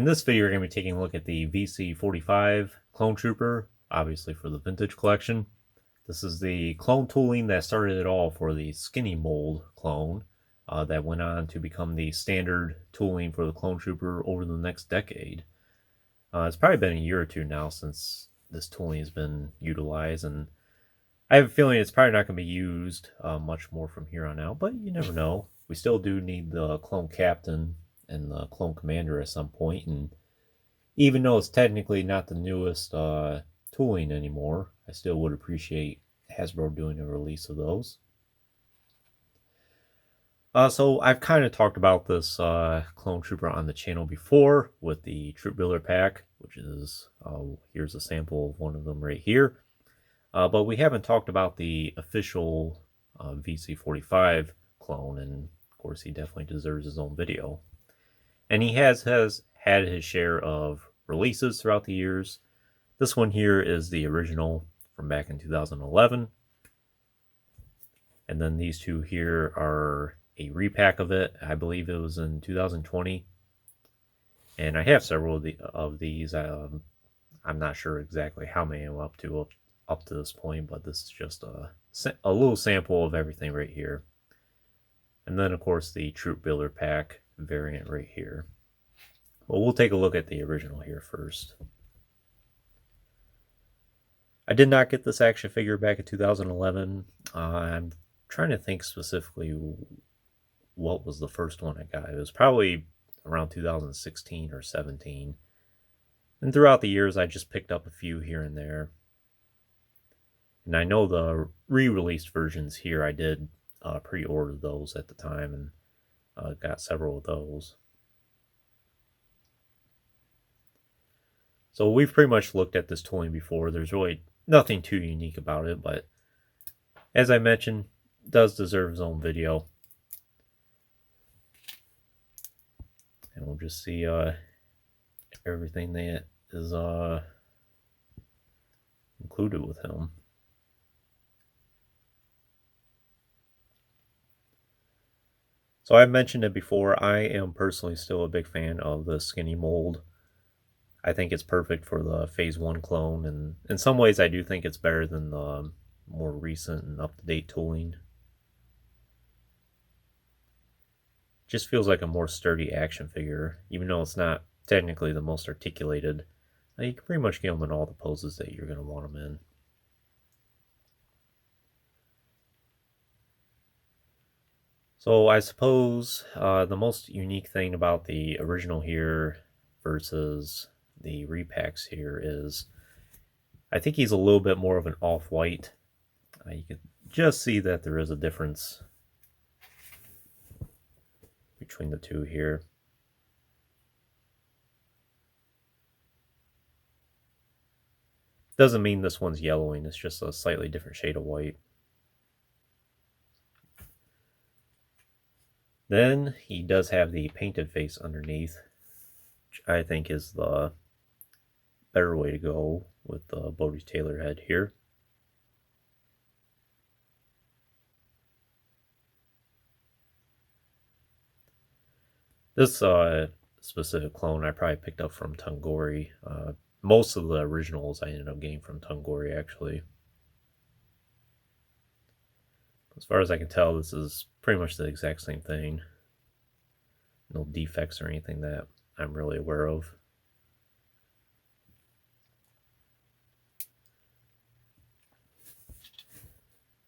this video, we're going to be taking a look at the VC45 Clone Trooper, obviously for the vintage collection. This is the clone tooling that started it all for the skinny mold clone that went on to become the standard tooling for the Clone Trooper over the next decade. It's probably been a year or two now since this tooling has been utilized, and I have a feeling it's probably not going to be used much more from here on out, but you never know. We still do need the clone captain and the clone commander at some point, and even though it's technically not the newest tooling anymore, I still would appreciate Hasbro doing a release of those. So I've kind of talked about this Clone Trooper on the channel before with the Troop Builder pack, which is, here's a sample of one of them right here. But we haven't talked about the official VC45 clone, and of course he definitely deserves his own video. And he has had his share of releases throughout the years. This one here is the original from back in 2011. And then these two here are a repack of it. I believe it was in 2020. And I have several of these. I'm not sure exactly how many I'm up to this point, but this is just a little sample of everything right here. And then, of course, the Troop Builder pack variant right here. Well, we'll take a look at the original here first. I did not get this action figure back in 2011. I'm trying to think specifically what was the first one I got. It was probably around 2016 or 17. And throughout the years, I just picked up a few here and there. And I know the re-released versions here, I did pre-order those at the time, and got several of those. So we've pretty much looked at this tooling before. There's really nothing too unique about it, but as I mentioned, it does deserve its own video. And we'll just see everything that is included with him. So I've mentioned it before, I am personally still a big fan of the skinny mold. I think it's perfect for the Phase 1 clone, and in some ways I do think it's better than the more recent and up-to-date tooling. Just feels like a more sturdy action figure, even though it's not technically the most articulated. You can pretty much get them in all the poses that you're going to want them in. So I suppose the most unique thing about the original here versus the repacks here is I think he's a little bit more of an off-white. You can just see that there is a difference between the two here. Doesn't mean this one's yellowing, it's just a slightly different shade of white. Then he does have the painted face underneath, which I think is the better way to go with the Bodhi Taylor head here. This specific clone I probably picked up from Tungori. Most of the originals I ended up getting from Tungori, actually. As far as I can tell, this is pretty much the exact same thing. No defects or anything that I'm really aware of.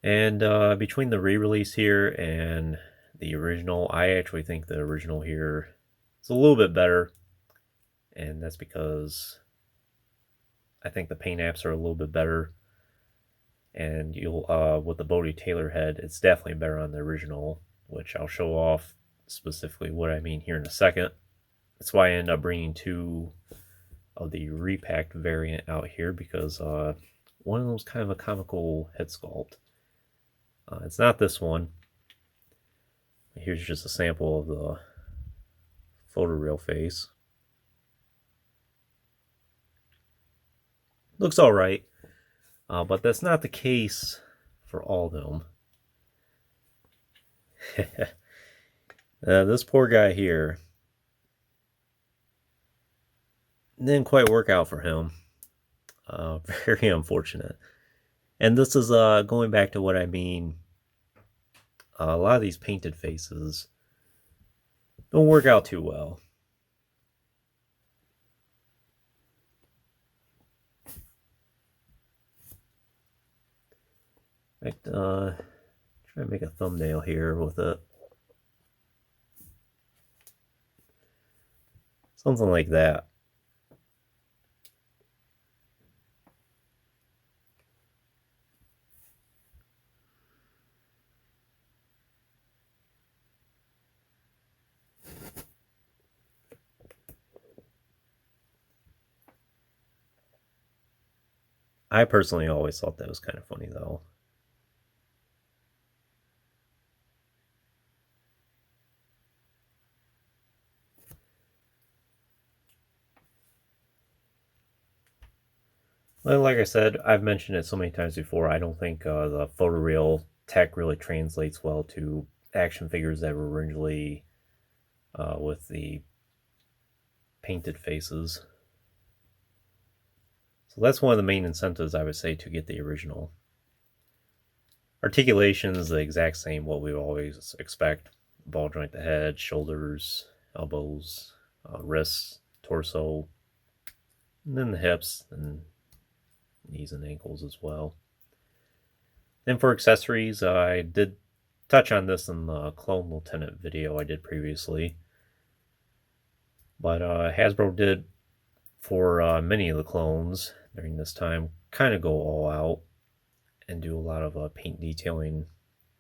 And between the re-release here and the original, I actually think the original here is a little bit better. And that's because I think the paint apps are a little bit better. And you'll with the Bodhi Taylor head, it's definitely better on the original, which I'll show off specifically what I mean here in a second. That's why I end up bringing two of the repacked variant out here, because one of them is kind of a comical head sculpt. It's not this one. Here's just a sample of the photoreal face. Looks alright. But that's not the case for all of them. This poor guy here. didn't quite work out for him. Very unfortunate. And this is going back to what I mean. A lot of these painted faces don't work out too well. In fact, try to make a thumbnail here with it. Something like that. I personally always thought that was kind of funny, though. Well, like I said, I've mentioned it so many times before, I don't think the photoreal tech really translates well to action figures that were originally with the painted faces. So that's one of the main incentives, I would say, to get the original. Articulation is the exact same, what we always expect. Ball joint the head, shoulders, elbows, wrists, torso, and then the hips, and knees and ankles as well. Then for accessories, I did touch on this in the Clone Lieutenant video I did previously. But Hasbro did, for many of the clones during this time, kind of go all out and do a lot of paint detailing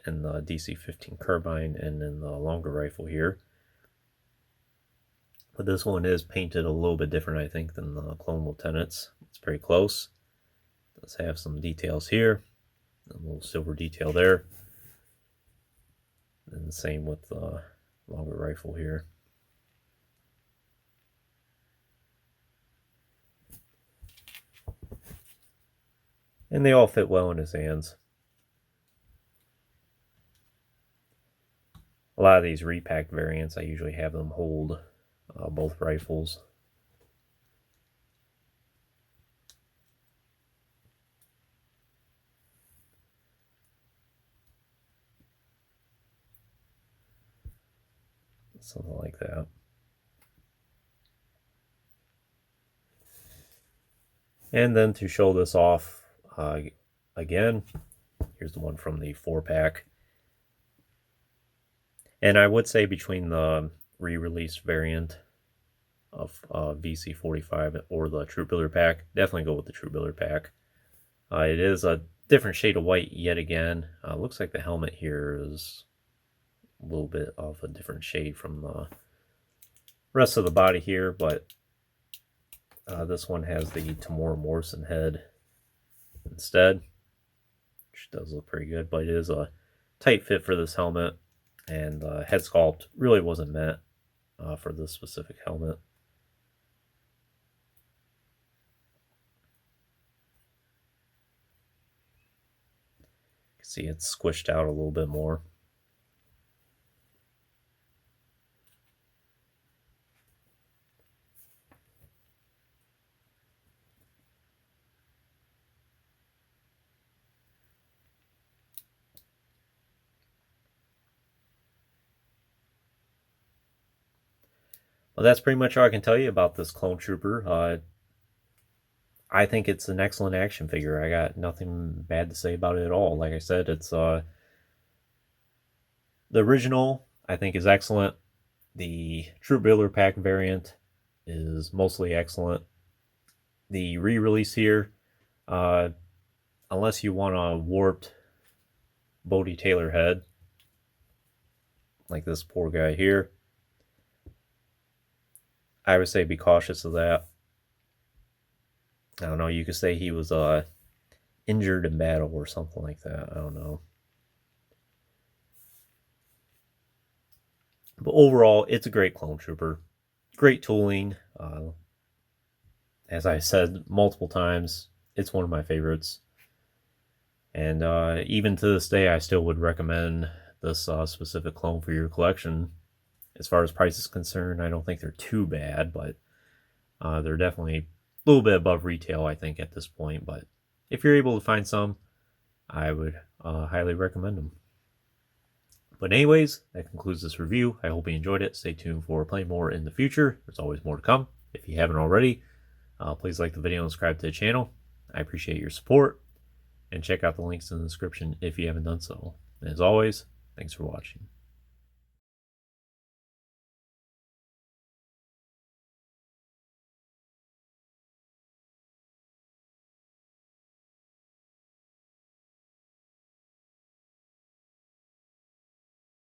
in the DC-15 carbine and in the longer rifle here. But this one is painted a little bit different, I think, than the Clone Lieutenants. It's pretty close. It does have some details here, a little silver detail there. And the same with the longer rifle here. And they all fit well in his hands. A lot of these repacked variants, I usually have them hold both rifles. Something like that. And then to show this off again, here's the one from the 4-pack. And I would say between the re-released variant of VC45 or the Troop Builder pack, definitely go with the Troop Builder pack. It is a different shade of white yet again. Looks like the helmet here is a little bit of a different shade from the rest of the body here, but this one has the Tamora Morrison head instead, which does look pretty good, but it is a tight fit for this helmet, and the head sculpt really wasn't meant for this specific helmet. You can see it's squished out a little bit more. Well, that's pretty much all I can tell you about this Clone Trooper. I think it's an excellent action figure. I got nothing bad to say about it at all. Like I said, it's the original, I think, is excellent. The Troop Builder pack variant is mostly excellent. The re-release here, unless you want a warped Bodie Taylor head, like this poor guy here, I would say be cautious of that. I don't know, you could say he was injured in battle or something like that. I don't know. But overall, it's a great Clone Trooper. Great tooling. As I said multiple times, it's one of my favorites. And even to this day, I still would recommend this specific clone for your collection. As far as price is concerned, I don't think they're too bad, but They're definitely a little bit above retail, I think, at this point. But if you're able to find some, I would highly recommend them. But anyways, that concludes this review. I hope you enjoyed it. Stay tuned for plenty more in the future. There's always more to come. If you haven't already, please like the video and subscribe to the channel. I appreciate your support. And check out the links in the description if you haven't done so. And as always, thanks for watching.